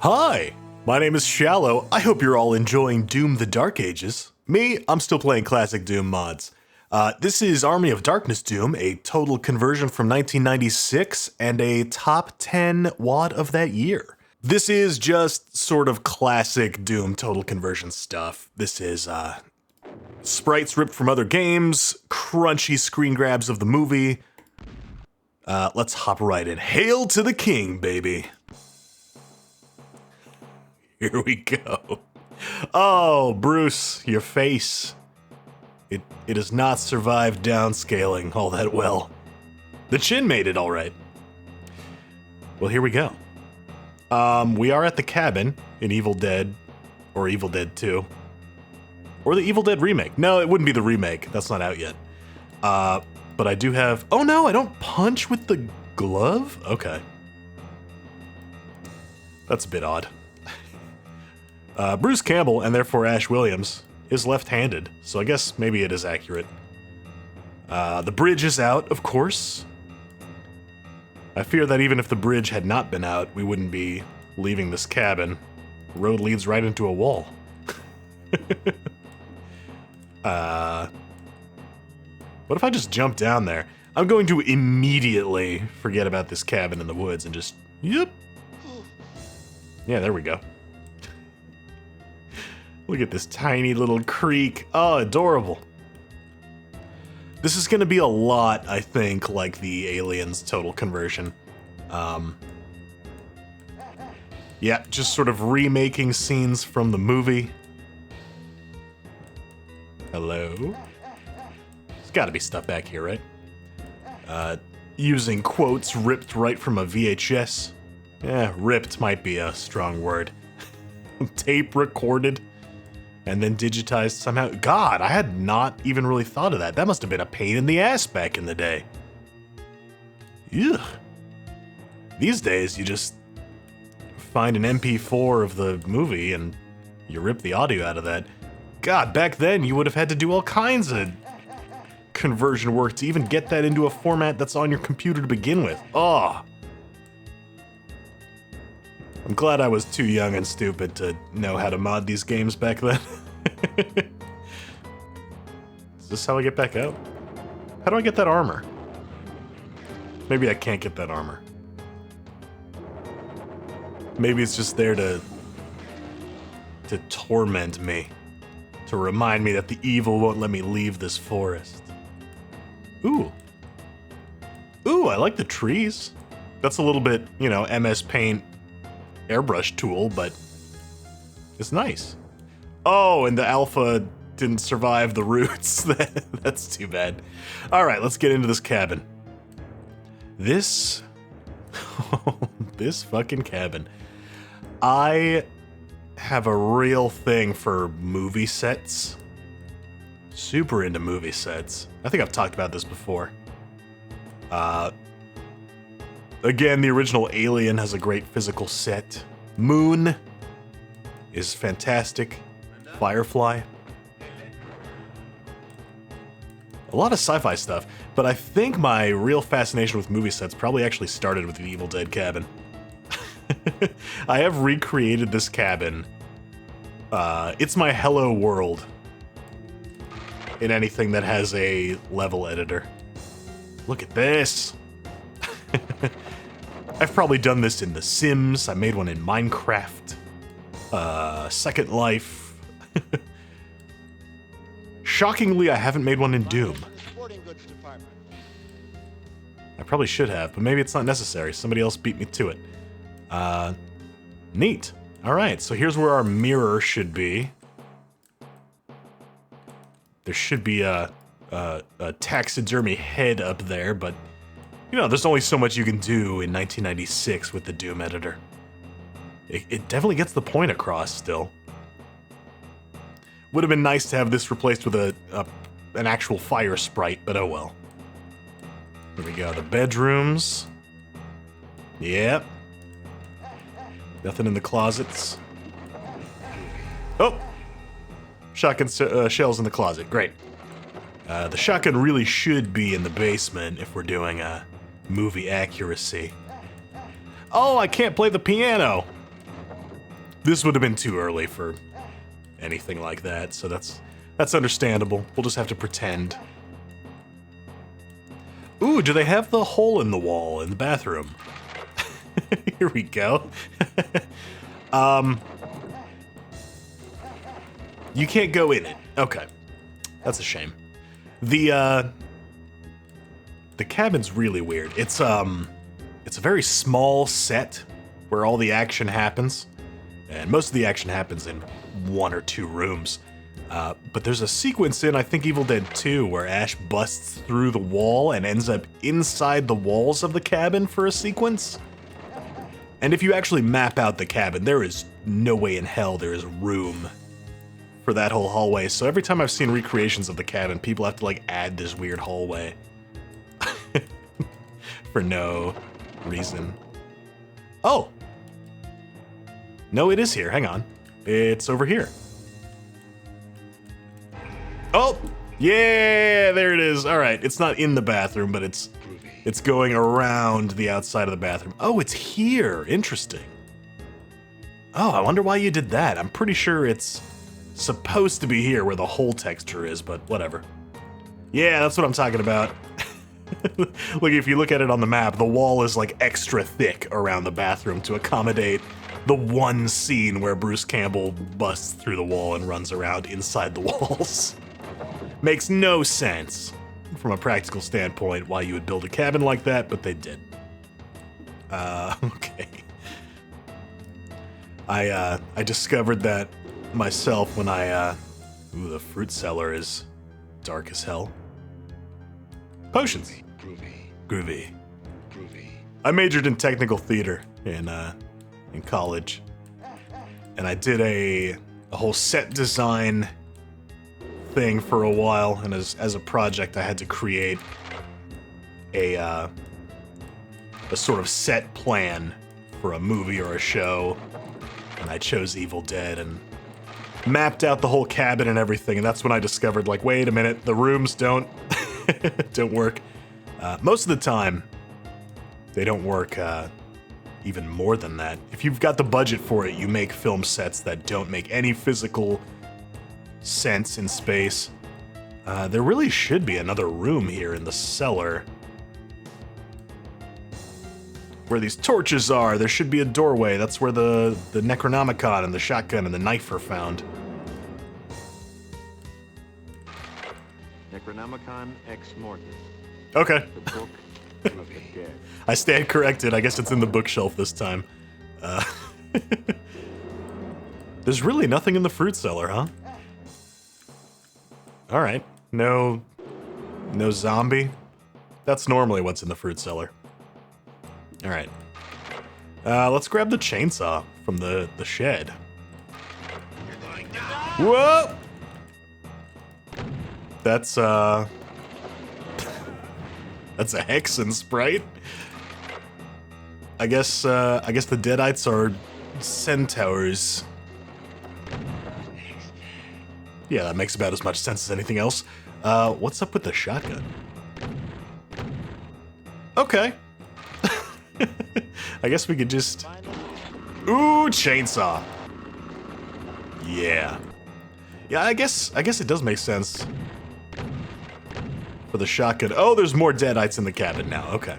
Hi, my name is Shallow. I hope you're all enjoying Doom the Dark Ages. Me, I'm still playing classic Doom mods. This is Army of Darkness Doom, a total conversion from 1996 and a top 10 WAD of that year. This is just sort of classic Doom total conversion stuff. This is sprites ripped from other games, crunchy screen grabs of the movie. Let's hop right in. Hail to the king, baby. Here we go. Oh, Bruce, your face. It has not survived downscaling all that well. The chin made it all right. Well, here we go. We are at the cabin in Evil Dead, or Evil Dead 2. Or the Evil Dead remake. No, it wouldn't be the remake. That's not out yet. But I do have... Oh no, I don't punch with the glove? Okay. That's a bit odd. Bruce Campbell, and therefore Ash Williams, is left-handed, so I guess maybe it is accurate. The bridge is out, of course. I fear that even if the bridge had not been out, we wouldn't be leaving this cabin. The road leads right into a wall. What if I just jump down there? I'm going to immediately forget about this cabin in the woods and just, yep. Yeah, there we go. Look at this tiny little creek. Oh, adorable. This is going to be a lot, I think, like the Aliens total conversion. Yeah, just sort of remaking scenes from the movie. Hello? There's got to be stuff back here, right? Using quotes ripped right from a VHS. Yeah, ripped might be a strong word. Tape recorded. And then digitized somehow. God, I had not even really thought of that. That must have been a pain in the ass back in the day. Ugh. These days, you just find an MP4 of the movie and you rip the audio out of that. God, back then you would have had to do all kinds of conversion work to even get that into a format that's on your computer to begin with. Oh. I'm glad I was too young and stupid to know how to mod these games back then. Is this how I get back out? How do I get that armor? Maybe I can't get that armor. Maybe it's just there to torment me. To remind me that the evil won't let me leave this forest. Ooh. Ooh, I like the trees. That's a little bit, you know, MS Paint airbrush tool, but it's nice. Oh, and the alpha didn't survive the roots. That's too bad. All right, let's get into this cabin. This fucking cabin. I have a real thing for movie sets. Super into movie sets. I think I've talked about this before. Again, the original Alien has a great physical set. Moon is fantastic. Firefly. A lot of sci-fi stuff, but I think my real fascination with movie sets probably actually started with the Evil Dead cabin. I have recreated this cabin. It's my hello world in anything that has a level editor. Look at this. I've probably done this in The Sims. I made one in Minecraft. Second Life. Shockingly, I haven't made one in Doom. I probably should have, but maybe it's not necessary. Somebody else beat me to it. Neat. Alright, so here's where our mirror should be. There should be a taxidermy head up there, but you know, there's only so much you can do in 1996 with the Doom editor. It definitely gets the point across still. Would have been nice to have this replaced with an actual fire sprite, but oh well. Here we go, the bedrooms. Yep. Nothing in the closets. Oh! Shotgun shells in the closet, great. The shotgun really should be in the basement if we're doing movie accuracy. Oh, I can't play the piano! This would have been too early for anything like that, so that's understandable. We'll just have to pretend. Ooh, do they have the hole in the wall in the bathroom? Here we go. You can't go in it. Okay. That's a shame. The cabin's really weird. It's a very small set where all the action happens. And most of the action happens in 1 or 2 rooms. But there's a sequence in, I think, Evil Dead 2 where Ash busts through the wall and ends up inside the walls of the cabin for a sequence. And if you actually map out the cabin, there is no way in hell there is room for that whole hallway. So every time I've seen recreations of the cabin, people have to like add this weird hallway. For no reason. Oh! No, it is here. Hang on. It's over here. Oh! Yeah, there it is. All right, it's not in the bathroom, but it's going around the outside of the bathroom. Oh, it's here. Interesting. Oh, I wonder why you did that. I'm pretty sure it's supposed to be here where the hole texture is, but whatever. Yeah, that's what I'm talking about. Look, if you look at it on the map, the wall is like extra thick around the bathroom to accommodate the one scene where Bruce Campbell busts through the wall and runs around inside the walls. Makes no sense from a practical standpoint why you would build a cabin like that, but they did. Okay. I discovered that myself when ooh, the fruit cellar is dark as hell. Potions. Groovy. I majored in technical theater in college, and I did a whole set design thing for a while, and as a project I had to create a sort of set plan for a movie or a show, and I chose Evil Dead and mapped out the whole cabin and everything, and that's when I discovered, like, wait a minute, the rooms don't work. Most of the time they don't work even more than that. If you've got the budget for it, you make film sets that don't make any physical sense in space. There really should be another room here in the cellar. Where these torches are, there should be a doorway. That's where the Necronomicon and the shotgun and the knife are found. Necronomicon Ex Mortis. Okay. The book of the dead. I stand corrected. I guess it's in the bookshelf this time. There's really nothing in the fruit cellar, huh? Alright. No zombie. That's normally what's in the fruit cellar. Alright. Let's grab the chainsaw from the shed. Whoa! That's a Hexen sprite. I guess the Deadites are centaurs. Yeah, that makes about as much sense as anything else. What's up with the shotgun? Okay. I guess we could just... Ooh, chainsaw. Yeah. Yeah, I guess it does make sense for the shotgun. Oh, there's more Deadites in the cabin now. Okay.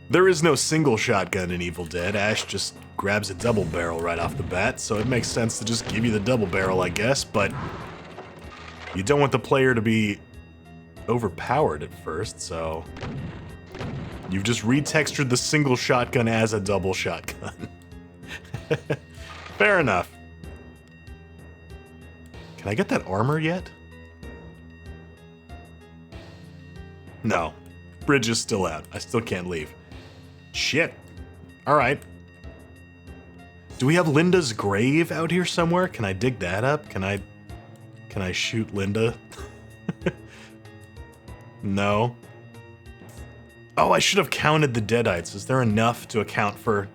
There is no single shotgun in Evil Dead. Ash just grabs a double barrel right off the bat, so it makes sense to just give you the double barrel, I guess, but you don't want the player to be overpowered at first, so you've just retextured the single shotgun as a double shotgun. Fair enough. Can I get that armor yet? No. Bridge is still out. I still can't leave. Shit. Alright. Do we have Linda's grave out here somewhere? Can I dig that up? Can I shoot Linda? No. Oh, I should have counted the Deadites. Is there enough to account for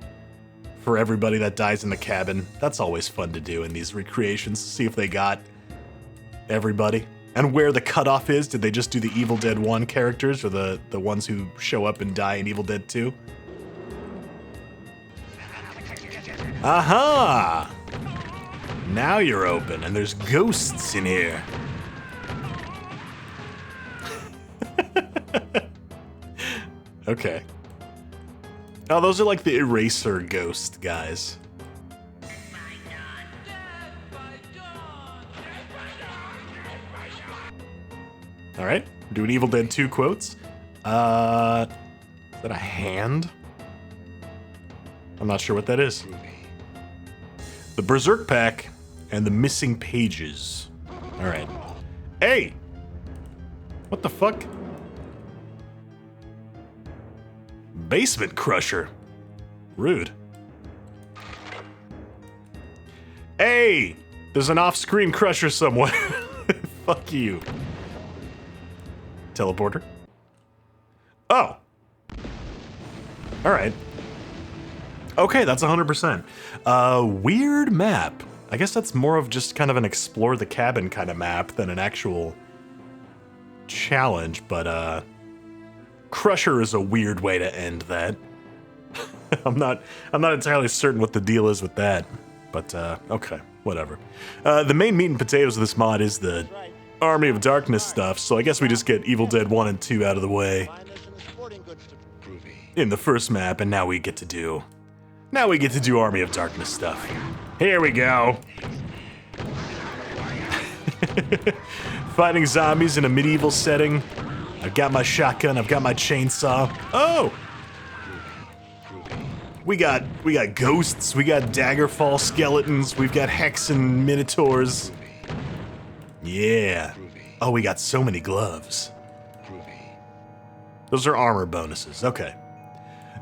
everybody that dies in the cabin? That's always fun to do in these recreations. See if they got everybody. And where the cutoff is, did they just do the Evil Dead 1 characters or the ones who show up and die in Evil Dead 2? Aha! Now you're open, and there's ghosts in here. Okay. Oh, those are like the eraser ghost guys. All right, we're doing Evil Dead 2 quotes. Is that a hand? I'm not sure what that is. The Berserk Pack and the Missing Pages. All right. Hey! What the fuck? Basement Crusher. Rude. Hey! There's an off-screen crusher somewhere. Fuck you. Teleporter. Oh. All right. Okay, that's 100%. Weird map. I guess that's more of just kind of an explore the cabin kind of map than an actual challenge, but Crusher is a weird way to end that. I'm not entirely certain what the deal is with that, but okay, whatever. The main meat and potatoes of this mod is the Army of Darkness stuff, so I guess we just get Evil Dead 1 and 2 out of the way in the first map, and now we get to do Army of Darkness stuff. Here we go. Fighting zombies in a medieval setting. I've got my shotgun, I've got my chainsaw. Oh! We got ghosts, we got daggerfall skeletons, we've got hexen minotaurs. Yeah. Oh, we got so many gloves. Those are armor bonuses, okay.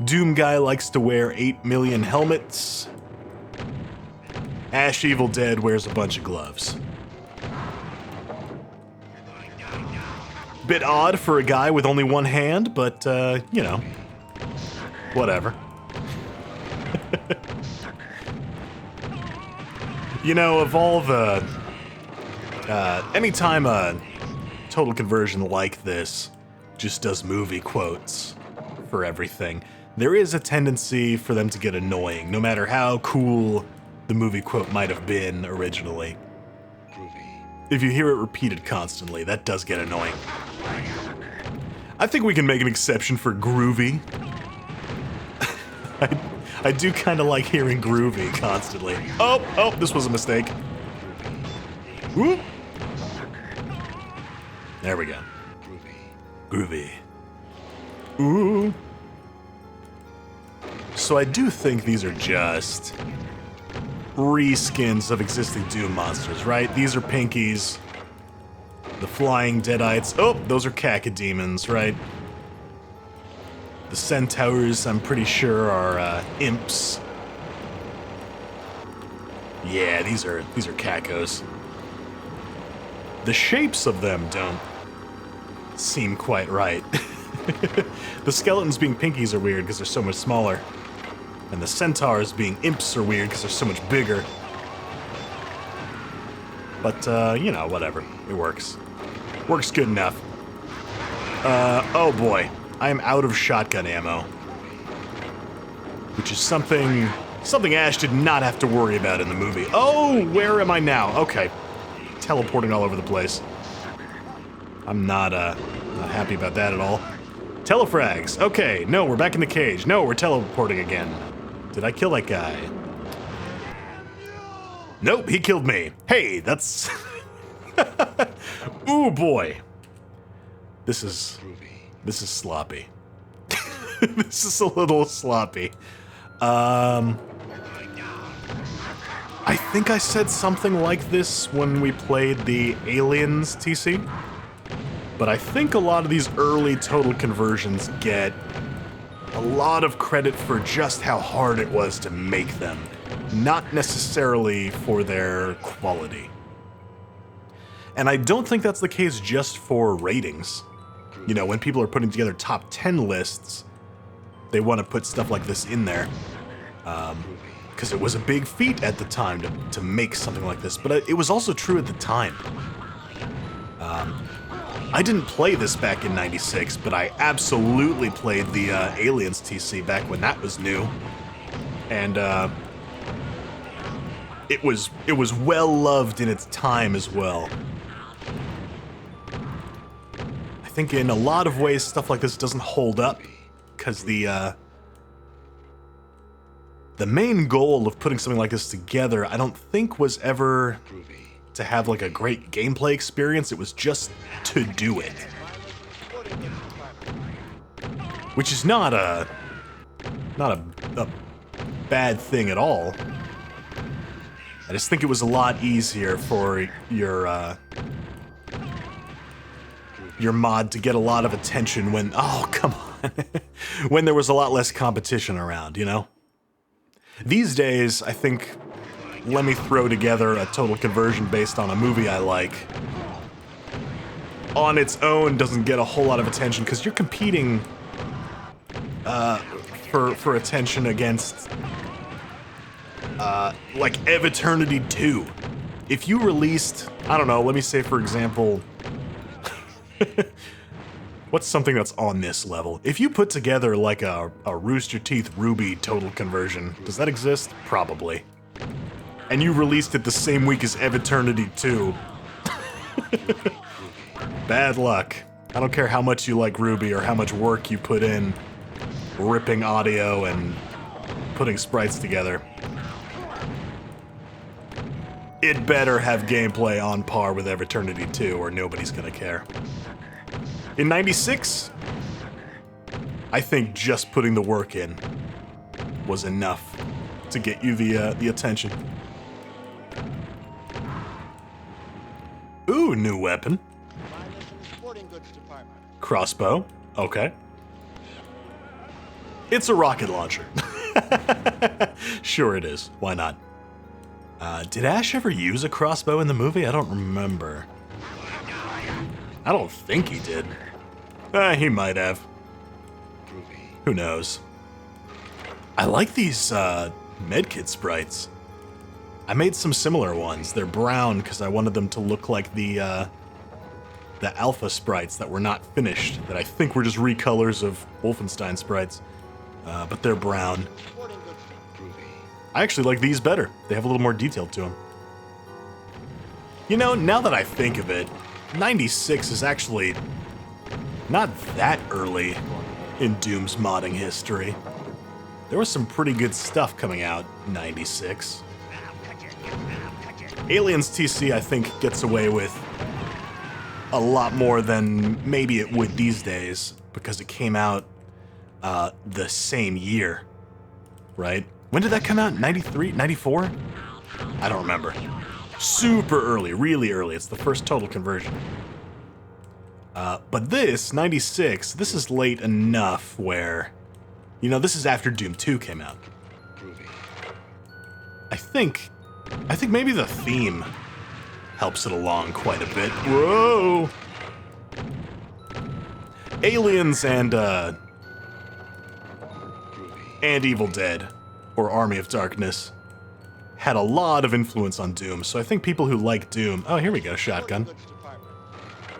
Doom Guy likes to wear 8 million helmets. Ash Evil Dead wears a bunch of gloves. Bit odd for a guy with only one hand, but, you know, whatever. You know, of all the... anytime a total conversion like this just does movie quotes for everything, there is a tendency for them to get annoying, no matter how cool the movie quote might have been originally. If you hear it repeated constantly, that does get annoying. I think we can make an exception for groovy. I do kind of like hearing groovy constantly. Oh, this was a mistake. Whoop. There we go. Groovy. Ooh. So I do think these are just reskins of existing Doom monsters, right? These are pinkies. The flying deadites. Oh, those are cacodemons, right? The centaurs, I'm pretty sure, are imps. Yeah, these are cacos. The shapes of them don't seem quite right. The skeletons being pinkies are weird because they're so much smaller. And the centaurs being imps are weird because they're so much bigger. But, you know, whatever. It works. Works good enough. Oh boy. I am out of shotgun ammo. Which is something Ash did not have to worry about in the movie. Oh, where am I now? Okay. Teleporting all over the place. I'm not happy about that at all. Telefrags. Okay, no, we're back in the cage. No, we're teleporting again. Did I kill that guy? Nope, he killed me. Hey, that's... Ooh, boy. This is sloppy. This is a little sloppy. I think I said something like this when we played the Aliens TC. But I think a lot of these early total conversions get a lot of credit for just how hard it was to make them, not necessarily for their quality. And I don't think that's the case just for ratings. You know, when people are putting together top 10 lists, they want to put stuff like this in there. Because it was a big feat at the time to make something like this, but it was also true at the time. I didn't play this back in '96, but I absolutely played the Aliens TC back when that was new, and it was well loved in its time as well. I think in a lot of ways stuff like this doesn't hold up because the main goal of putting something like this together, I don't think was ever to have like a great gameplay experience. It was just to do it, which is not a bad thing at all. I just think it was a lot easier for your mod to get a lot of attention when, oh, come on, when there was a lot less competition around, you know? These days, I think, let me throw together a total conversion based on a movie I like. On its own doesn't get a whole lot of attention because you're competing for attention against like Ev Eternity 2. If you released, I don't know, let me say for example, what's something that's on this level? If you put together like a Rooster Teeth Ruby total conversion, does that exist? Probably. And you released it the same week as Ev Eternity 2. Bad luck. I don't care how much you like Ruby or how much work you put in ripping audio and putting sprites together. It better have gameplay on par with Ev Eternity 2 or nobody's gonna care. In '96, I think just putting the work in was enough to get you the attention. Ooh, new weapon. Crossbow. Okay. It's a rocket launcher. Sure it is. Why not? Did Ash ever use a crossbow in the movie? I don't remember. I don't think he did. He might have. Who knows? I like these medkit sprites. I made some similar ones. They're brown because I wanted them to look like the alpha sprites that were not finished, that I think were just recolors of Wolfenstein sprites. But they're brown. I actually like these better. They have a little more detail to them. You know, now that I think of it, '96 is actually not that early in Doom's modding history. There was some pretty good stuff coming out in '96. Aliens TC, I think, gets away with a lot more than maybe it would these days because it came out the same year, right? When did that come out? 93? 94? I don't remember. Super early, really early. It's the first total conversion. But this, 96, this is late enough where, you know, this is after Doom 2 came out. I think maybe the theme helps it along quite a bit. Whoa! Aliens and Evil Dead, or Army of Darkness, had a lot of influence on Doom, so I think people who like Doom... Oh, here we go, shotgun.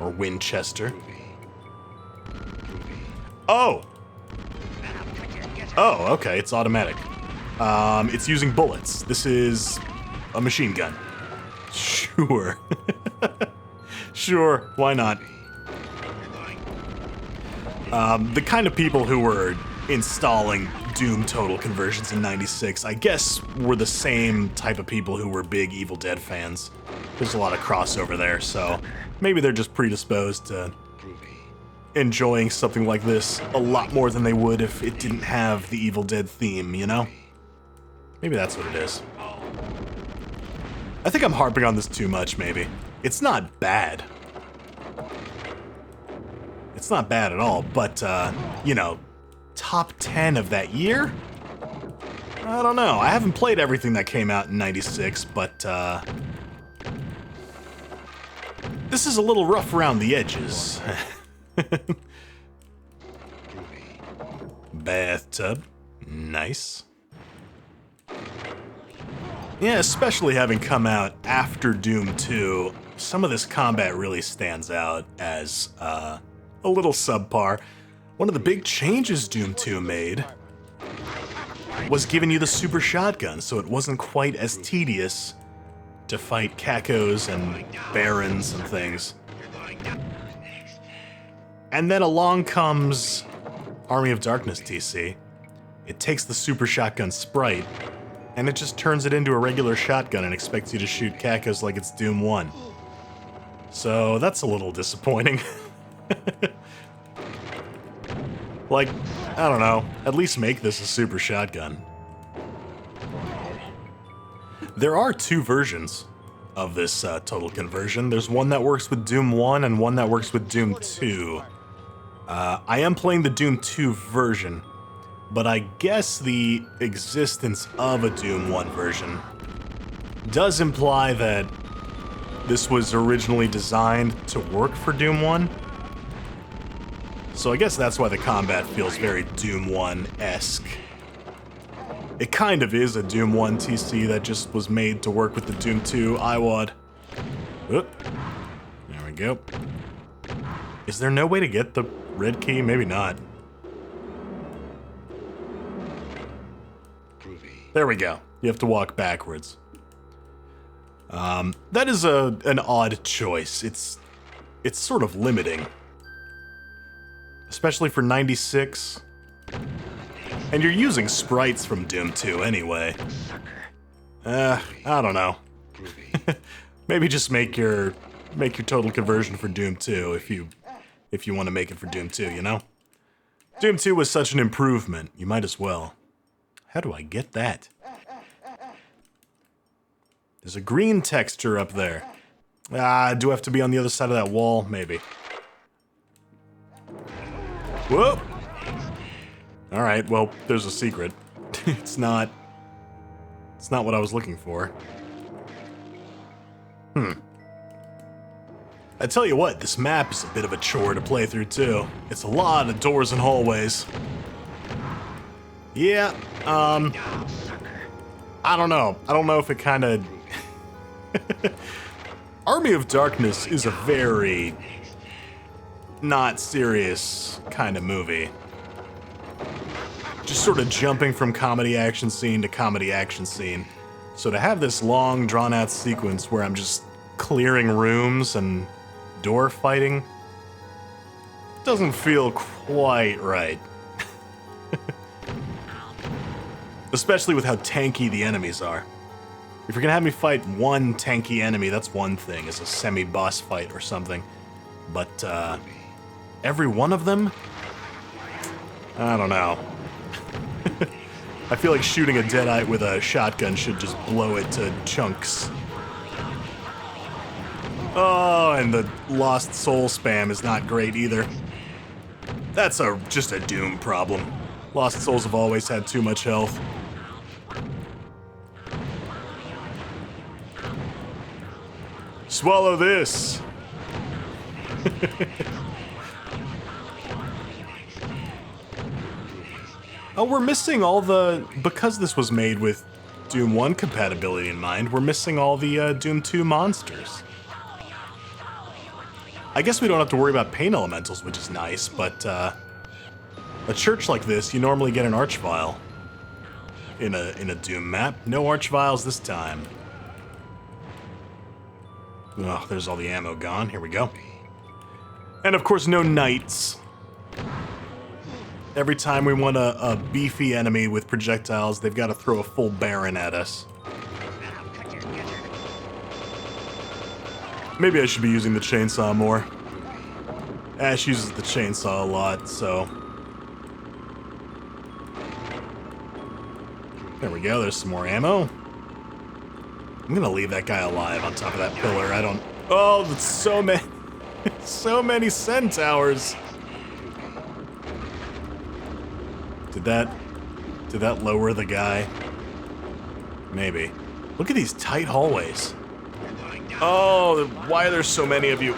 Or Winchester. Oh! Oh, okay, it's automatic. It's using bullets. This is a machine gun. Sure. Sure, why not? The kind of people who were installing Doom total conversions in '96, I guess, were the same type of people who were big Evil Dead fans. There's a lot of crossover there, so maybe they're just predisposed to enjoying something like this a lot more than they would if it didn't have the Evil Dead theme, you know? Maybe that's what it is. I think I'm harping on this too much, maybe. It's not bad. It's not bad at all, but, you know, top 10 of that year? I don't know. I haven't played everything that came out in '96, but, this is a little rough around the edges. Bathtub. Nice. Yeah, especially having come out after Doom 2. some of this combat really stands out as a little subpar. One of the big changes Doom 2 made was giving you the super shotgun, so it wasn't quite as tedious to fight cacos and barons and things. And then along comes Army of Darkness TC. It takes the super shotgun sprite, and it just turns it into a regular shotgun and expects you to shoot cacos like it's Doom 1. So that's a little disappointing. Like, I don't know, at least make this a super shotgun. There are two versions of this total conversion. There's one that works with Doom 1 and one that works with Doom 2. I am playing the Doom 2 version, but I guess the existence of a Doom 1 version does imply that this was originally designed to work for Doom 1. So I guess that's why the combat feels very Doom 1-esque. It kind of is a Doom 1 TC that just was made to work with the Doom 2 IWAD. Oop. There we go. Is there no way to get the red key? Maybe not. There we go. You have to walk backwards. That is an odd choice. It's sort of limiting. Especially for 96. And you're using sprites from Doom 2 anyway. I don't know. Maybe just make your total conversion for Doom 2 if you want to make it for Doom 2, you know? Doom 2 was such an improvement, you might as well. How do I get that? There's a green texture up there. Do I have to be on the other side of that wall? Maybe. Whoa! Alright, well, there's a secret. It's not what I was looking for. I tell you what, this map is a bit of a chore to play through, too. It's a lot of doors and hallways. Yeah, I don't know. I don't know if it kind of... Army of Darkness is a very not serious kind of movie. Just sort of jumping from comedy action scene to comedy action scene. So to have this long, drawn-out sequence where I'm just clearing rooms and door fighting doesn't feel quite right. Especially with how tanky the enemies are. If you're gonna have me fight one tanky enemy, that's one thing, as a semi-boss fight or something. But, every one of them? I don't know. I feel like shooting a deadite with a shotgun should just blow it to chunks. Oh, and the Lost Soul spam is not great either. That's just a Doom problem. Lost Souls have always had too much health. Swallow this! Oh, we're missing all the... Because this was made with Doom 1 compatibility in mind, we're missing all the Doom 2 monsters. I guess we don't have to worry about pain elementals, which is nice, but a church like this, you normally get an archvile in a Doom map. No archviles this time. Oh, there's all the ammo gone. Here we go. And of course, no knights. Every time we want a beefy enemy with projectiles, they've got to throw a full baron at us. Maybe I should be using the chainsaw more. Ash uses the chainsaw a lot, so... There we go, there's some more ammo. I'm gonna leave that guy alive on top of that pillar. I don't... Oh, that's so many... so many centaurs! Did that lower the guy? Maybe. Look at these tight hallways. Oh, why are there so many of you?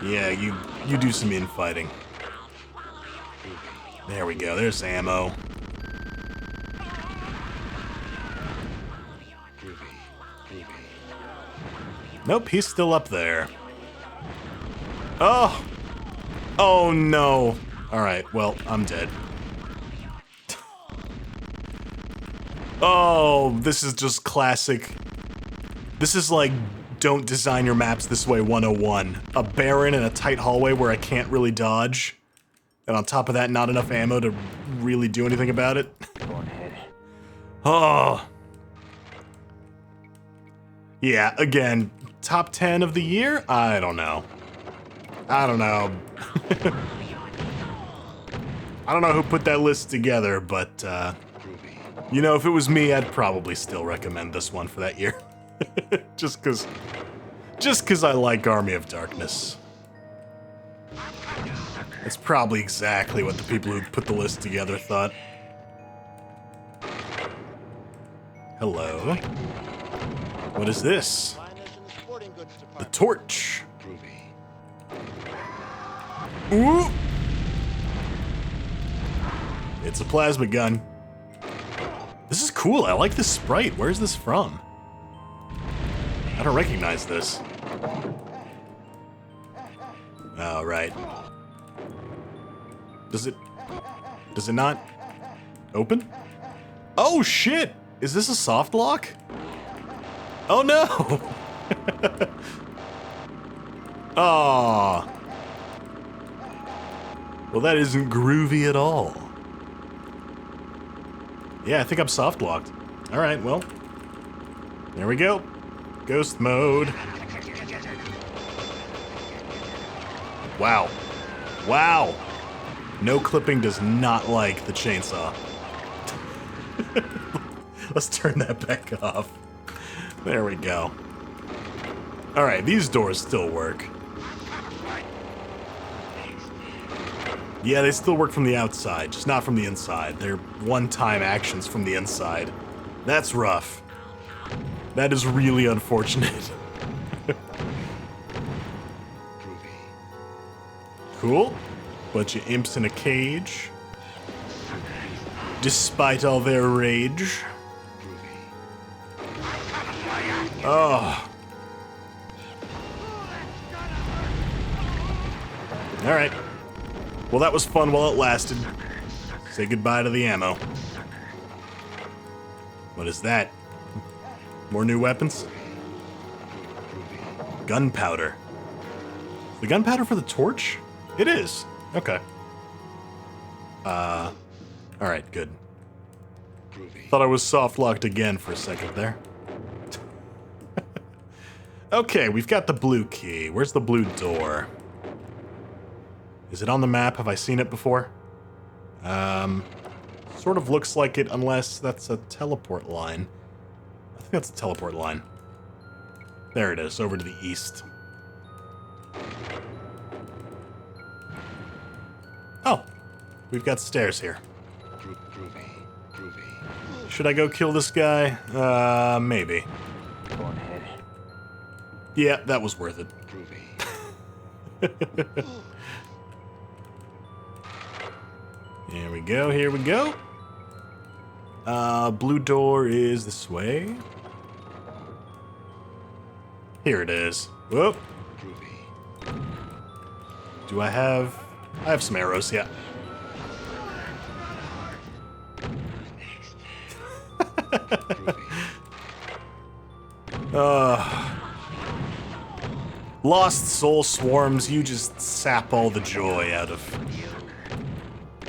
Yeah, you do some infighting. There we go, there's ammo. Nope, he's still up there. Oh! Oh no! Alright, well, I'm dead. Oh, this is just classic. This is like, don't design your maps this way 101. A barren and a tight hallway where I can't really dodge. And on top of that, not enough ammo to really do anything about it. Go ahead. Oh. Yeah, again, top 10 of the year? I don't know. I don't know. I don't know who put that list together, but, you know, if it was me, I'd probably still recommend this one for that year. Just cause I like Army of Darkness. It's probably exactly what the people who put the list together thought. Hello. What is this? The torch. Ooh! It's a plasma gun. This is cool. I like this sprite. Where's this from? I don't recognize this. Oh, right. Does it not open? Oh, shit! Is this a soft lock? Oh, no! Aw. Well, that isn't groovy at all. Yeah, I think I'm soft locked. Alright, well. There we go. Ghost mode. Wow. Wow. No clipping does not like the chainsaw. Let's turn that back off. There we go. Alright, these doors still work. Yeah, they still work from the outside, just not from the inside. They're one-time actions from the inside. That's rough. That is really unfortunate. Cool. Bunch of imps in a cage. Despite all their rage. Oh. Alright. Well, that was fun while it lasted. Say goodbye to the ammo. What is that? More new weapons? Gunpowder. The gunpowder for the torch? It is. Okay. Alright, good. Thought I was soft-locked again for a second there. Okay, we've got the blue key. Where's the blue door? Is it on the map? Have I seen it before? Sort of looks like it, unless that's a teleport line. I think that's a teleport line. There it is, over to the east. Oh, we've got stairs here. Should I go kill this guy? Maybe. Go ahead. Yeah, that was worth it. Here we go, here we go. Blue door is this way. Here it is. Whoop. Do I have... I have some arrows, yeah. Lost soul swarms, you just sap all the joy out of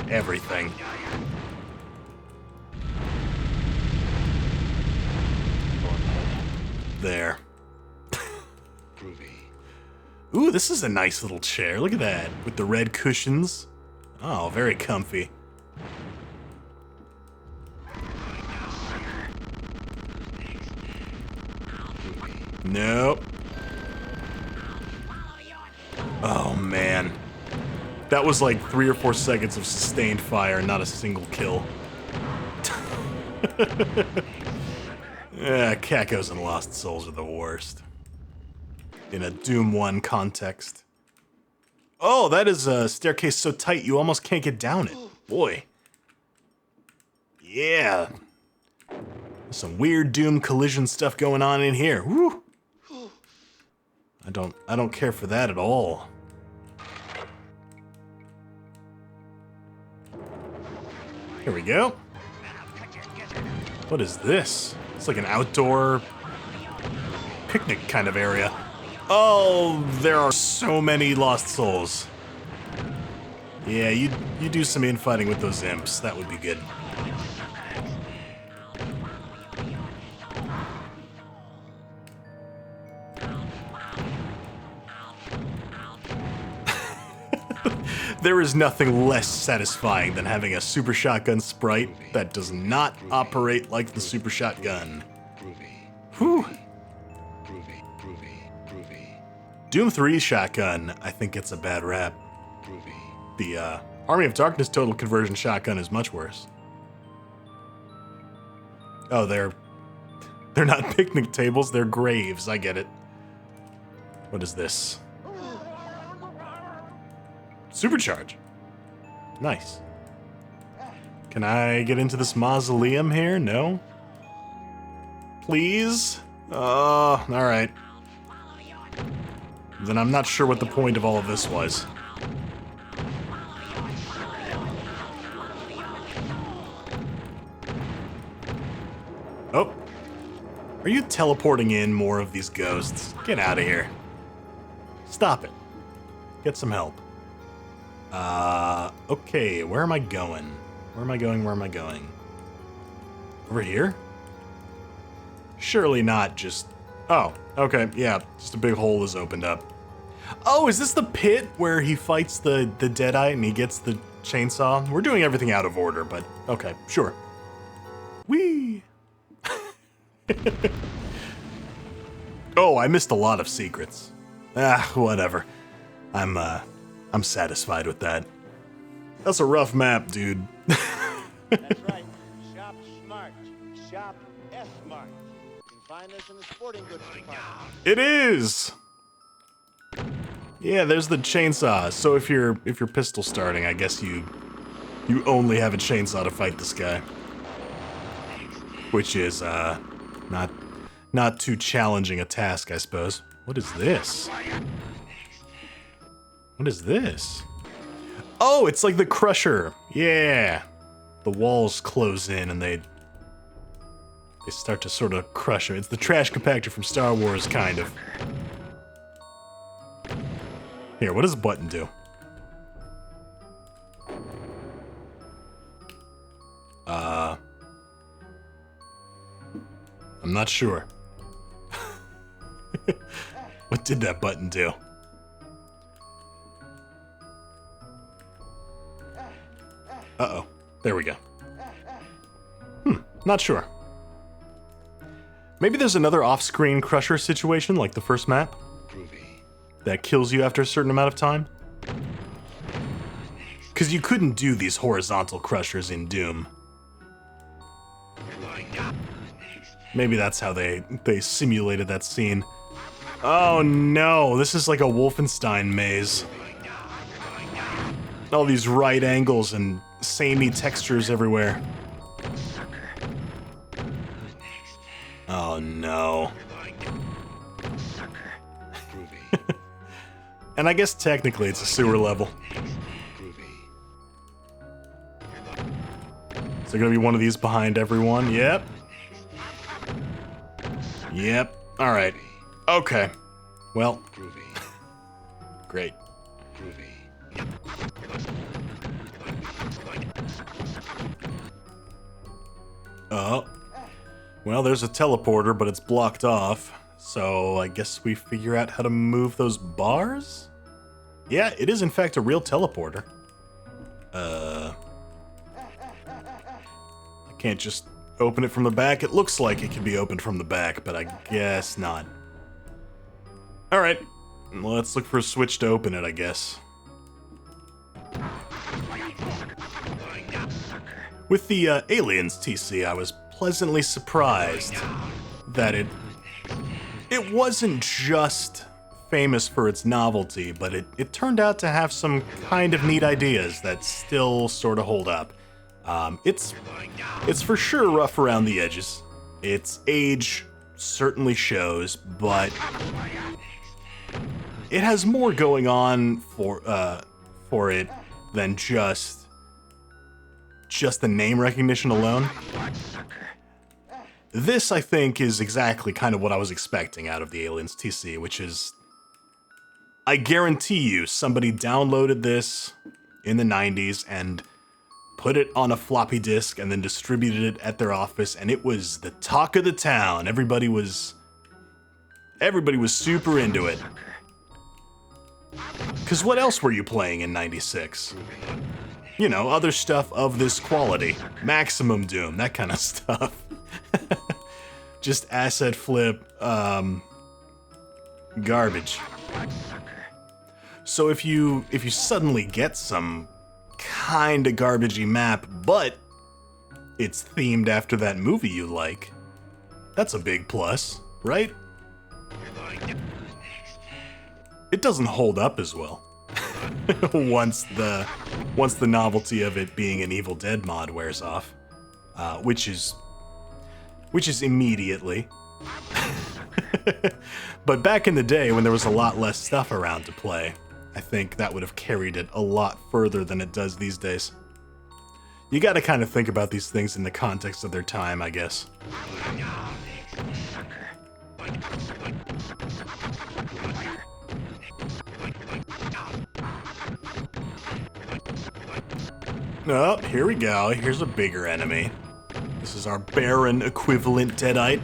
everything. There. Ooh, this is a nice little chair. Look at that. With the red cushions. Oh, very comfy. Nope. Oh, man. That was like 3 or 4 seconds of sustained fire, not a single kill. Yeah, Cacos and Lost Souls are the worst. In a Doom 1 context. Oh, that is a staircase so tight you almost can't get down it. Boy. Yeah. Some weird Doom collision stuff going on in here. Woo. I don't care for that at all. Here we go. What is this? It's like an outdoor picnic kind of area. Oh, there are so many lost souls. Yeah, you do some infighting with those imps. That would be good. There is nothing less satisfying than having a super shotgun sprite that does not operate like the super shotgun. Whew. Doom 3 shotgun, I think, gets a bad rap. The Army of Darkness total conversion shotgun is much worse. Oh, they're not picnic tables, they're graves. I get it. What is this? Supercharge. Nice. Can I get into this mausoleum here? No? Please? Alright. Then I'm not sure what the point of all of this was. Oh. Are you teleporting in more of these ghosts? Get out of here. Stop it. Get some help. Okay, where am I going? Where am I going? Where am I going? Over here? Surely not just... Oh, okay, yeah, just a big hole is opened up. Oh, is this the pit where he fights the Deadite and he gets the chainsaw? We're doing everything out of order, but okay, sure. Whee! Oh, I missed a lot of secrets. Ah, whatever. I'm satisfied with that. That's a rough map, dude. That's right. Shop smart. Shop S-Mart. You can find us in the sporting goods department. It is! Yeah, there's the chainsaw. So if you're pistol starting, I guess you only have a chainsaw to fight this guy. Which is not too challenging a task, I suppose. What is this? What is this? Oh, it's like the Crusher. Yeah. The walls close in and they start to sort of crush him. It's the trash compactor from Star Wars, kind of. Here, what does the button do? I'm not sure. What did that button do? Uh-oh. There we go. Not sure. Maybe there's another off-screen Crusher situation like the first map that kills you after a certain amount of time? Because you couldn't do these horizontal Crushers in Doom. Maybe that's how they simulated that scene. Oh no, this is like a Wolfenstein maze. All these right angles and samey textures everywhere. Oh no. And I guess technically it's a sewer level. Is there gonna be one of these behind everyone? Yep. Yep. Alright. Okay. Well. Great. Oh. Well, there's a teleporter, but it's blocked off. So I guess we figure out how to move those bars? Yeah, it is in fact a real teleporter. I can't just open it from the back. It looks like it can be opened from the back, but I guess not. Alright, let's look for a switch to open it, I guess. With the Aliens TC, I was pleasantly surprised that it wasn't just famous for its novelty, but it turned out to have some kind of neat ideas that still sort of hold up. It's for sure rough around the edges. Its age certainly shows, but it has more going on for it than just the name recognition alone. This, I think, is exactly kind of what I was expecting out of the Aliens TC, which is, I guarantee you, somebody downloaded this in the 90s and put it on a floppy disk and then distributed it at their office, and it was the talk of the town. Everybody was super into it. Because what else were you playing in 96? You know, other stuff of this quality. Maximum Doom, that kind of stuff. Just asset flip, garbage. So if you suddenly get some kinda garbagey map, but it's themed after that movie you like, that's a big plus, right? It doesn't hold up as well once the novelty of it being an Evil Dead mod wears off, which is immediately. But back in the day when there was a lot less stuff around to play, I think that would have carried it a lot further than it does these days. You gotta kind of think about these things in the context of their time, I guess. Oh, here we go. Here's a bigger enemy. This is our Baron equivalent Deadite.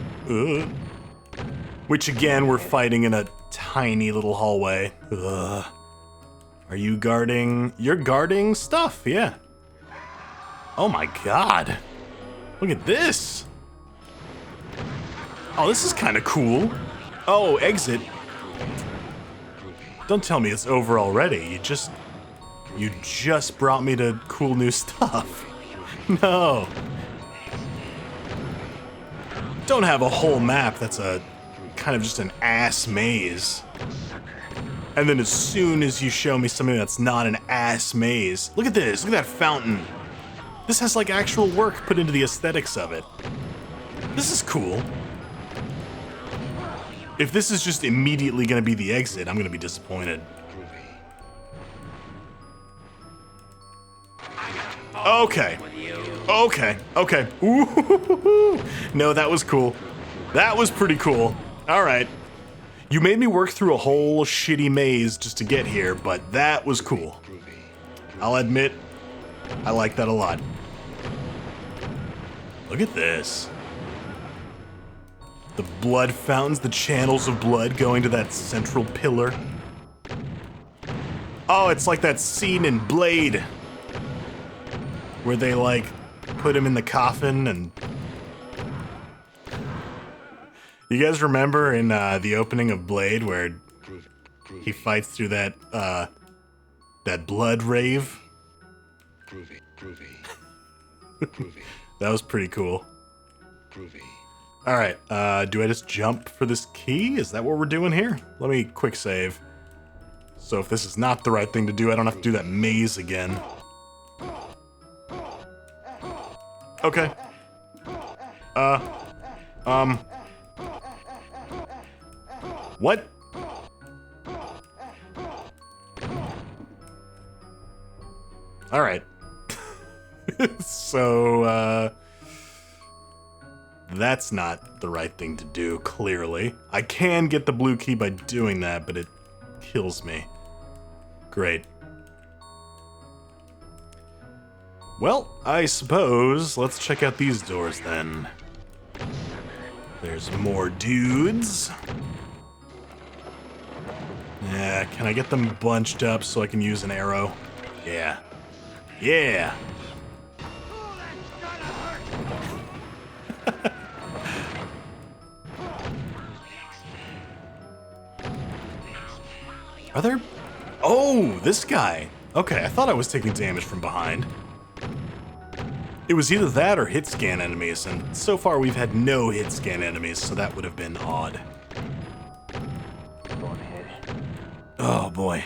Which again, we're fighting in a tiny little hallway. Ugh. Are you guarding? You're guarding stuff, yeah. Oh my god. Look at this. Oh, this is kind of cool. Oh, exit. Don't tell me it's over already. You just brought me to cool new stuff. No. Don't have a whole map that's a kind of just an ass maze. And then as soon as you show me something that's not an ass maze, look at this, look at that fountain. This has like actual work put into the aesthetics of it. This is cool. If this is just immediately gonna be the exit, I'm gonna be disappointed. Okay. Okay. Ooh. No, that was cool. That was pretty cool. Alright. You made me work through a whole shitty maze just to get here, but that was cool. I'll admit, I like that a lot. Look at this. The blood fountains, the channels of blood going to that central pillar. Oh, it's like that scene in Blade where they, like, put him in the coffin and... You guys remember in the opening of Blade where he fights through that, that blood rave? That was pretty cool. Alright, do I just jump for this key? Is that what we're doing here? Let me quick save. So if this is not the right thing to do, I don't have to do that maze again. Okay. What? Alright. So, that's not the right thing to do, clearly. I can get the blue key by doing that, but it kills me. Great. Well, I suppose let's check out these doors then. There's more dudes. Yeah, can I get them bunched up so I can use an arrow? Yeah. Yeah! Are there... Oh, this guy! Okay, I thought I was taking damage from behind. It was either that or hit scan enemies, and so far we've had no hit scan enemies, so that would have been odd. Oh boy.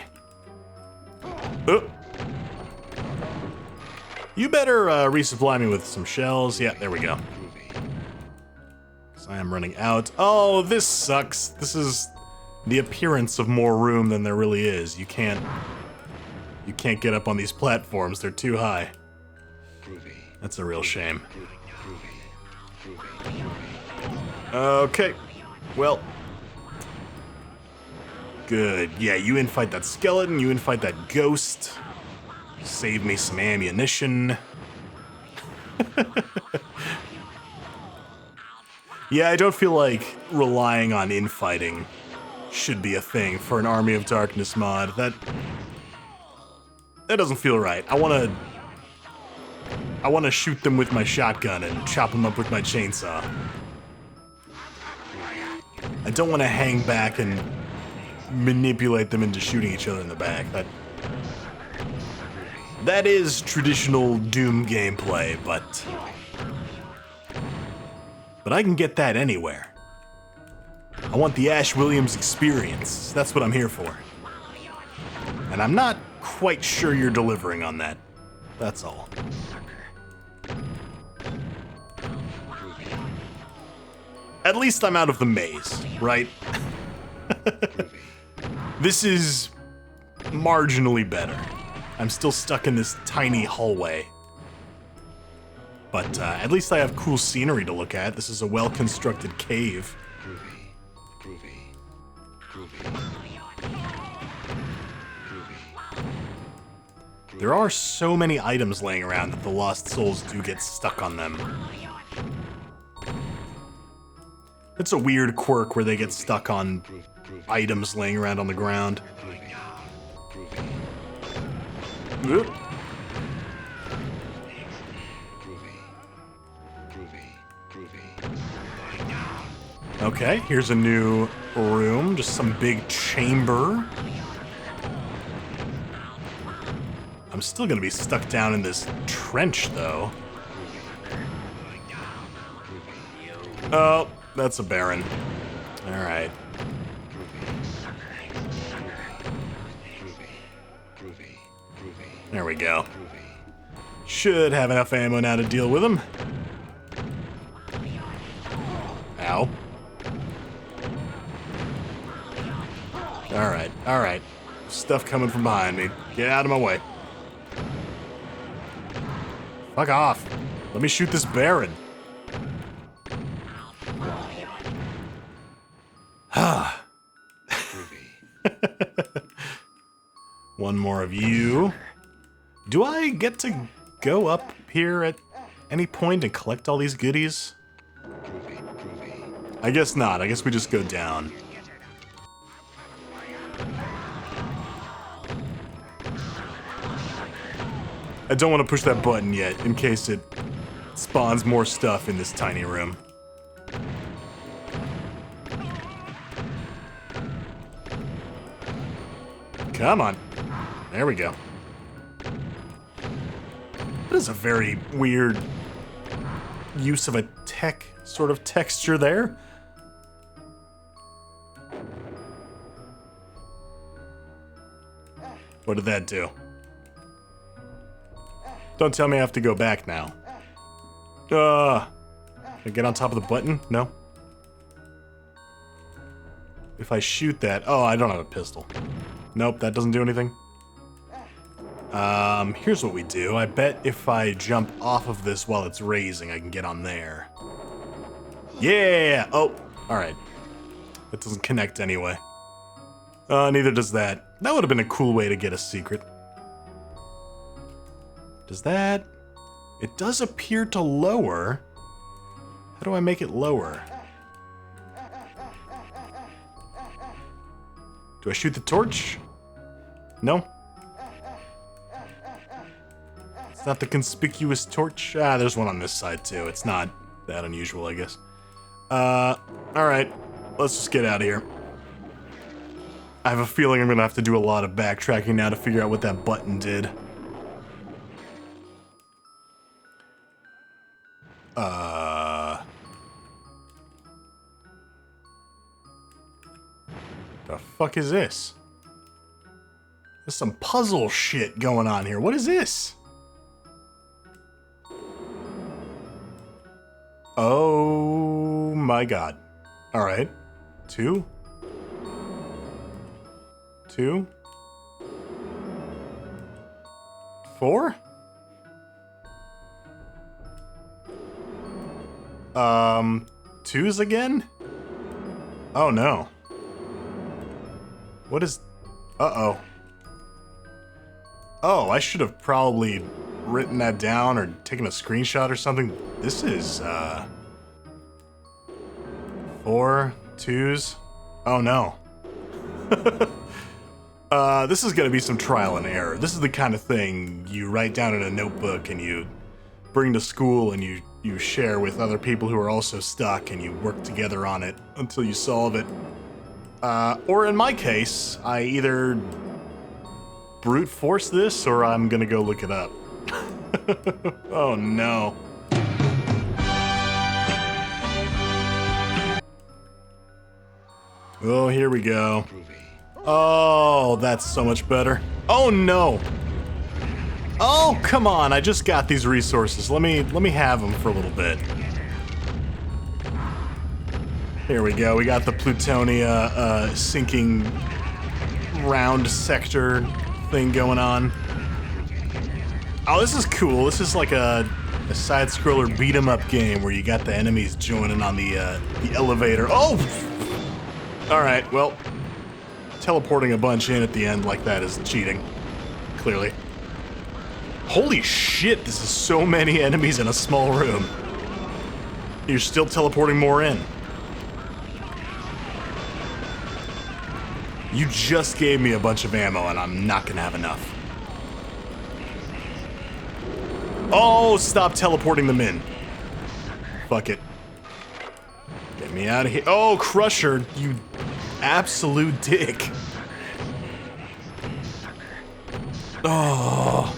You better resupply me with some shells. Yeah, there we go. 'Cause I am running out. Oh, this sucks. This is the appearance of more room than there really is. You can't get up on these platforms. They're too high. That's a real shame. Okay. Well. Good. Yeah, you infight that skeleton, you infight that ghost. Save me some ammunition. Yeah, I don't feel like relying on infighting should be a thing for an Army of Darkness mod. That doesn't feel right. I wanna shoot them with my shotgun and chop them up with my chainsaw. I don't want to hang back and manipulate them into shooting each other in the back. That is traditional Doom gameplay, but I can get that anywhere. I want the Ash Williams experience. That's what I'm here for. And I'm not quite sure you're delivering on that. That's all. At least I'm out of the maze, right? This is marginally better. I'm still stuck in this tiny hallway. But at least I have cool scenery to look at. This is a well-constructed cave. There are so many items laying around that the Lost Souls do get stuck on them. It's a weird quirk where they get stuck on items laying around on the ground. Oop. Okay, here's a new room, just some big chamber. I'm still gonna be stuck down in this trench, though. Oh, that's a Baron. Alright. There we go. Should have enough ammo now to deal with him. Ow. Alright, alright. Stuff coming from behind me. Get out of my way. Fuck off. Let me shoot this Baron. One more of you. Do I get to go up here at any point and collect all these goodies? I guess not. I guess we just go down. I don't want to push that button yet, in case it spawns more stuff in this tiny room. Come on. There we go. That is a very weird use of a tech sort of texture there. What did that do? Don't tell me I have to go back now. Can I get on top of the button? No? If I shoot that... Oh, I don't have a pistol. Nope, that doesn't do anything. Here's what we do. I bet if I jump off of this while it's raising, I can get on there. Yeah! Oh, alright. That doesn't connect anyway. Neither does that. That would have been a cool way to get a secret. Does that... It does appear to lower. How do I make it lower? Do I shoot the torch? No? It's not the conspicuous torch? Ah, there's one on this side too. It's not that unusual, I guess. Alright. Let's just get out of here. I have a feeling I'm gonna have to do a lot of backtracking now to figure out what that button did. The fuck is this? There's some puzzle shit going on here. What is this? Oh my god. Alright. 2. 2, 4? Twos again? Oh no. What is... Uh-oh. Oh, I should have probably written that down or taken a screenshot or something. This is, 4 twos. Oh no. This is gonna be some trial and error. This is the kind of thing you write down in a notebook and you bring to school and you share with other people who are also stuck and you work together on it until you solve it. Or in my case, I either brute force this or I'm gonna go look it up. Oh no. Oh, here we go. Oh, that's so much better. Oh no. Oh, come on, I just got these resources. Let me have them for a little bit. Here we go, we got the Plutonia sinking round sector thing going on. Oh, this is cool. This is like a side-scroller beat-em-up game where you got the enemies joining on the elevator. Oh! Alright, well, teleporting a bunch in at the end like that is cheating, clearly. Holy shit, this is so many enemies in a small room. You're still teleporting more in. You just gave me a bunch of ammo and I'm not gonna have enough. Oh, stop teleporting them in. Fuck it. Get me out of here. Oh, Crusher, you absolute dick. Oh.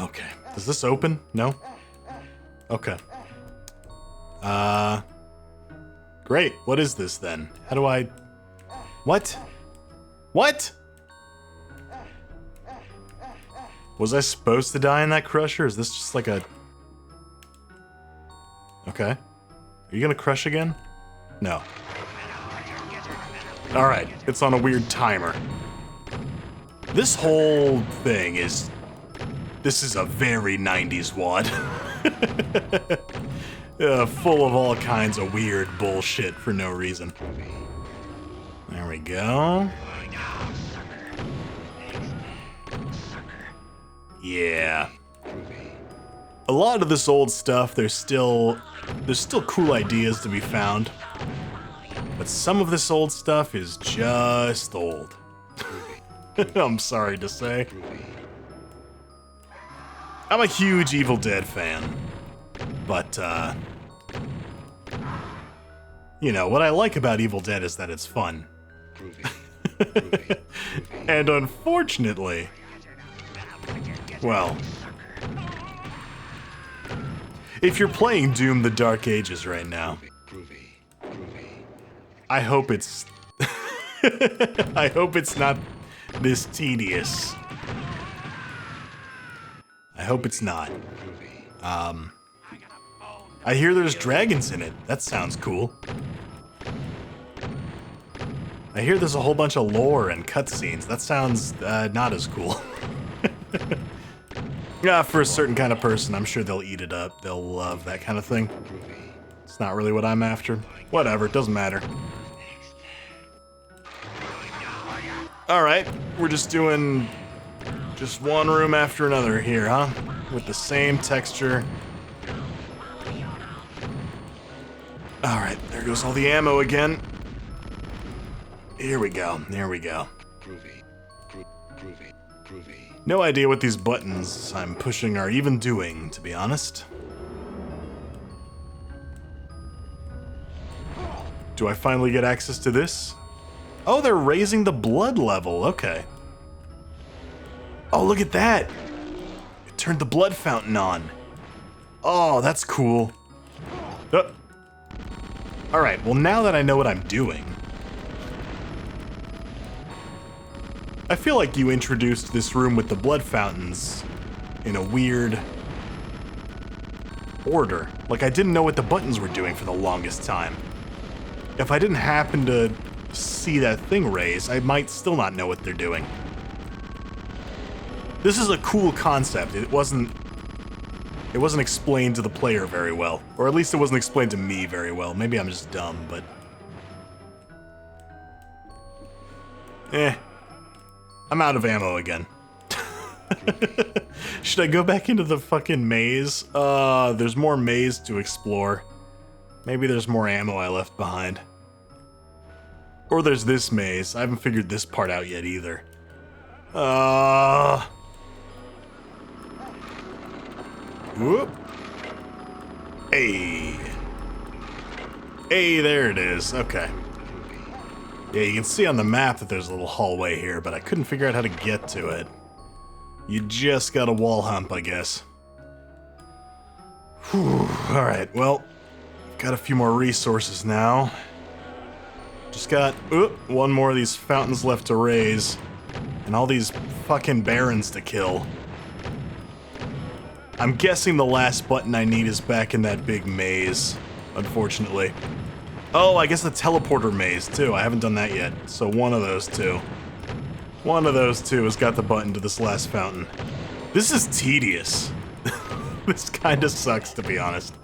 Okay. Does this open? No? Okay. Great. What is this then? How do I... What? What? Was I supposed to die in that crusher? Is this just like a... Okay. Are you gonna crush again? No. Alright, it's on a weird timer. This whole thing is... This is a very 90s WAD. Full of all kinds of weird bullshit for no reason. There we go. Yeah. A lot of this old stuff, there's still cool ideas to be found. But some of this old stuff is just old. I'm sorry to say. I'm a huge Evil Dead fan. But, you know, what I like about Evil Dead is that it's fun. And unfortunately, well, if you're playing Doom: The Dark Ages right now, I hope it's I hope it's not this tedious. I hope it's not. I hear there's dragons in it. That sounds cool. I hear there's a whole bunch of lore and cutscenes. That sounds not as cool. Yeah, for a certain kind of person, I'm sure they'll eat it up. They'll love that kind of thing. It's not really what I'm after. Whatever, it doesn't matter. Alright, we're just doing just one room after another here, huh? With the same texture. Alright, there goes all the ammo again. Here we go, there we go. No idea what these buttons I'm pushing are even doing, to be honest. Do I finally get access to this? Oh, they're raising the blood level, okay. Oh, look at that! It turned the blood fountain on. Oh, that's cool. Alright, well now that I know what I'm doing, I feel like you introduced this room with the blood fountains in a weird order. Like, I didn't know what the buttons were doing for the longest time. If I didn't happen to see that thing raise, I might still not know what they're doing. This is a cool concept. It wasn't explained to the player very well. Or at least it wasn't explained to me very well. Maybe I'm just dumb, but... I'm out of ammo again. Should I go back into the fucking maze? There's more maze to explore. Maybe there's more ammo I left behind. Or there's this maze. I haven't figured this part out yet either. Whoop. Hey. Hey, there it is. Okay. Yeah, you can see on the map that there's a little hallway here, but I couldn't figure out how to get to it. You just got a wall hump, I guess. Whew. Alright, well, got a few more resources now. Just got one more of these fountains left to raise, and all these fucking barons to kill. I'm guessing the last button I need is back in that big maze, unfortunately. Oh, I guess the teleporter maze, too. I haven't done that yet, so one of those two. One of those two has got the button to this last fountain. This is tedious. This kind of sucks, to be honest.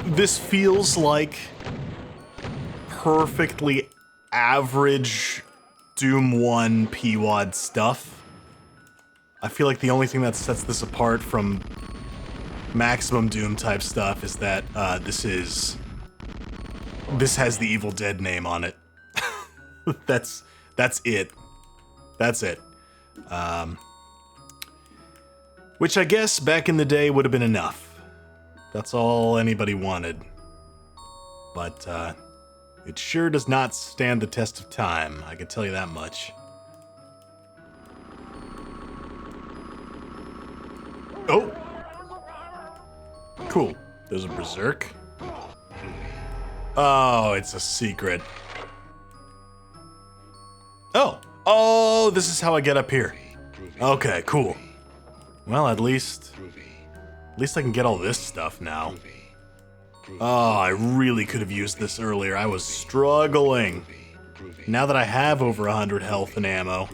This feels like perfectly average Doom 1 PWAD stuff. I feel like the only thing that sets this apart from maximum Doom type stuff is that this has the Evil Dead name on it. That's it. That's it. Which I guess back in the day would have been enough. That's all anybody wanted. But it sure does not stand the test of time, I can tell you that much. Oh! Cool. There's a berserk. Oh, it's a secret. Oh! Oh, this is how I get up here. Okay, cool. Well, at least I can get all this stuff now. Oh, I really could have used this earlier. I was struggling. Now that I have over 100 health and ammo,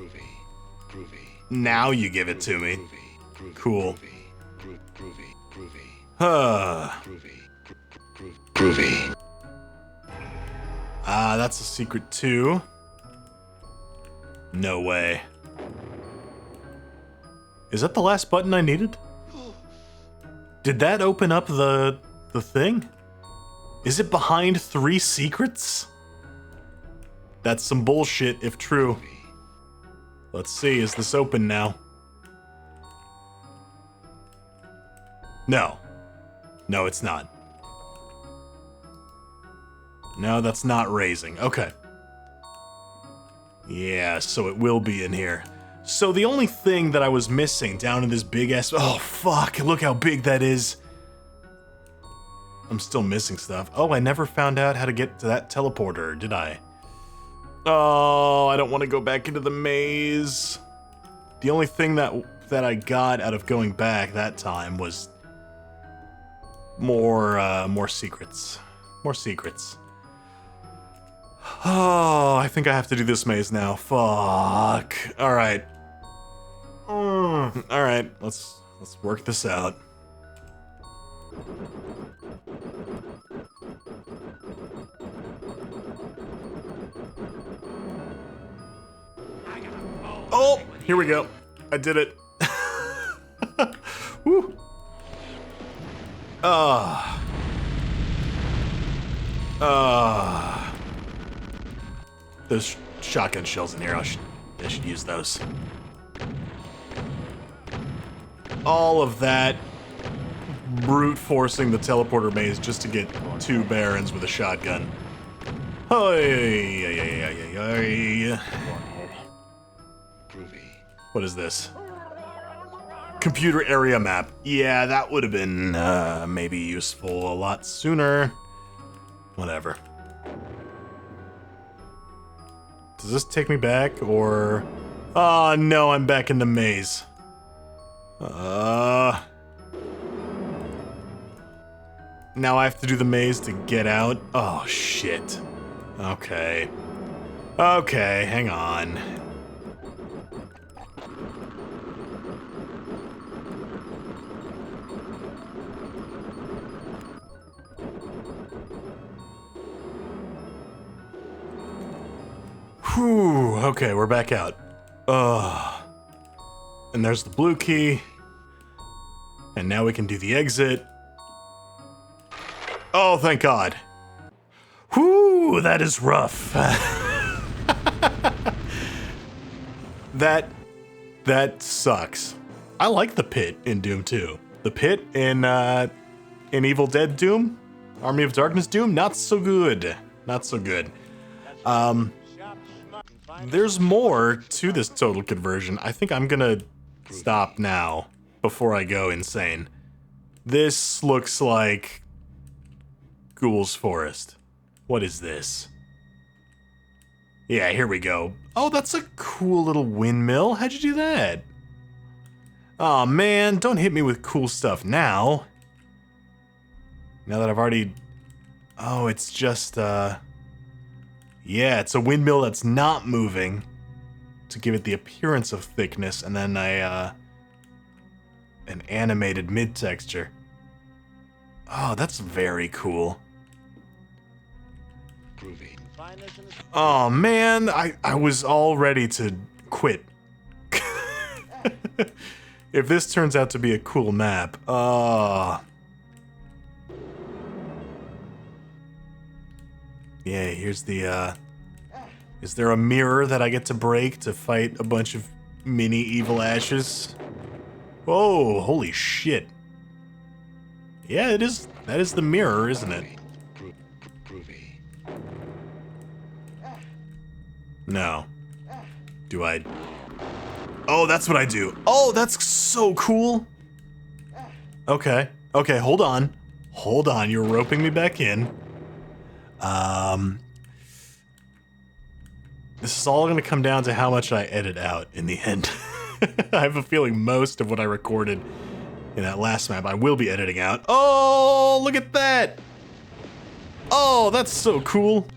now you give it to me. Cool. Groovy. That's a secret too. No way. Is that the last button I needed? Did that open up the thing? Is it behind 3 secrets? That's some bullshit if true. Let's see, is this open now? No. No, it's not. No, that's not raising. Okay. Yeah, so it will be in here. So the only thing that I was missing down in this big ass... Oh, fuck, look how big that is. I'm still missing stuff. Oh, I never found out how to get to that teleporter, did I? Oh, I don't want to go back into the maze. The only thing that I got out of going back that time was more secrets. More secrets. Oh, I think I have to do this maze now. Fuck. All right. All right. Let's work this out. Oh, here we go. I did it. Woo. There's shotgun shells in here. I should use those. All of that brute forcing the teleporter maze just to get 2 barons with a shotgun. Hey. What is this? Computer area map. Yeah, that would have been maybe useful a lot sooner. Whatever. Does this take me back or... Oh no, I'm back in the maze. Fuck. Now I have to do the maze to get out. Oh, shit. Okay. Okay, hang on. Whew, okay, we're back out. Ugh. And there's the blue key. And now we can do the exit. Oh, thank God. Whew, that is rough. That sucks. I like the pit in Doom 2. The pit in Evil Dead Doom, Army of Darkness Doom, not so good. Not so good. There's more to this total conversion. I think I'm gonna stop now before I go insane. This looks like Ghoul's Forest. What is this? Yeah, here we go. Oh, that's a cool little windmill. How'd you do that? Aw, man, don't hit me with cool stuff now. Now that I've already... Oh, it's just, yeah, it's a windmill that's not moving to give it the appearance of thickness, and then an animated mid-texture. Oh, that's very cool. Groovy. Oh, man, I was all ready to quit. If this turns out to be a cool map, yeah, here's the, is there a mirror that I get to break to fight a bunch of mini evil ashes? Whoa, holy shit. Yeah, it is, that is the mirror, isn't it? Groovy. No. Do I? Oh, that's what I do. Oh, that's so cool. Okay. Okay, hold on. Hold on, you're roping me back in. This is all gonna come down to how much I edit out in the end. I have a feeling most of what I recorded in that last map I will be editing out. Oh, look at that! Oh, that's so cool.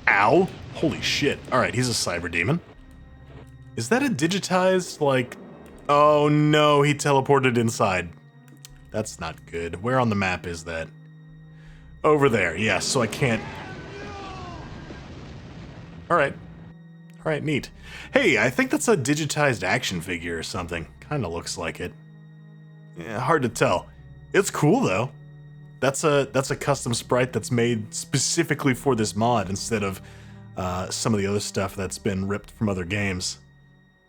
Ow. Holy shit. Alright, he's a cyber demon. Is that a digitized, like... Oh no, he teleported inside. That's not good. Where on the map is that? Over there, yes, so I can't... Alright. Alright, neat. Hey, I think that's a digitized action figure or something. Kinda looks like it. Yeah, hard to tell. It's cool, though. That's a custom sprite that's made specifically for this mod instead of some of the other stuff that's been ripped from other games.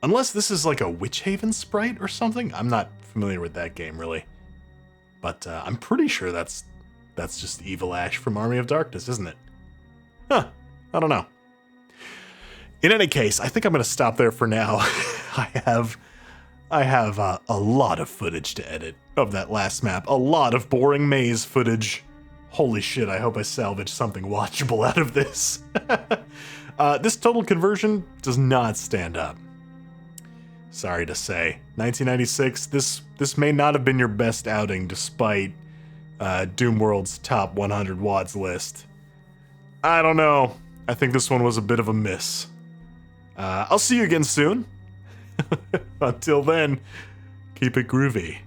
Unless this is like a Witch Haven sprite or something. I'm not familiar with that game, really. But I'm pretty sure that's just Evil Ash from Army of Darkness, isn't it? Huh. I don't know. In any case, I think I'm going to stop there for now. I have a lot of footage to edit of that last map. A lot of boring maze footage. Holy shit, I hope I salvage something watchable out of this. This total conversion does not stand up. Sorry to say. 1996, this may not have been your best outing despite Doom World's top 100 WODs list. I don't know. I think this one was a bit of a miss. I'll see you again soon. Until then, keep it groovy.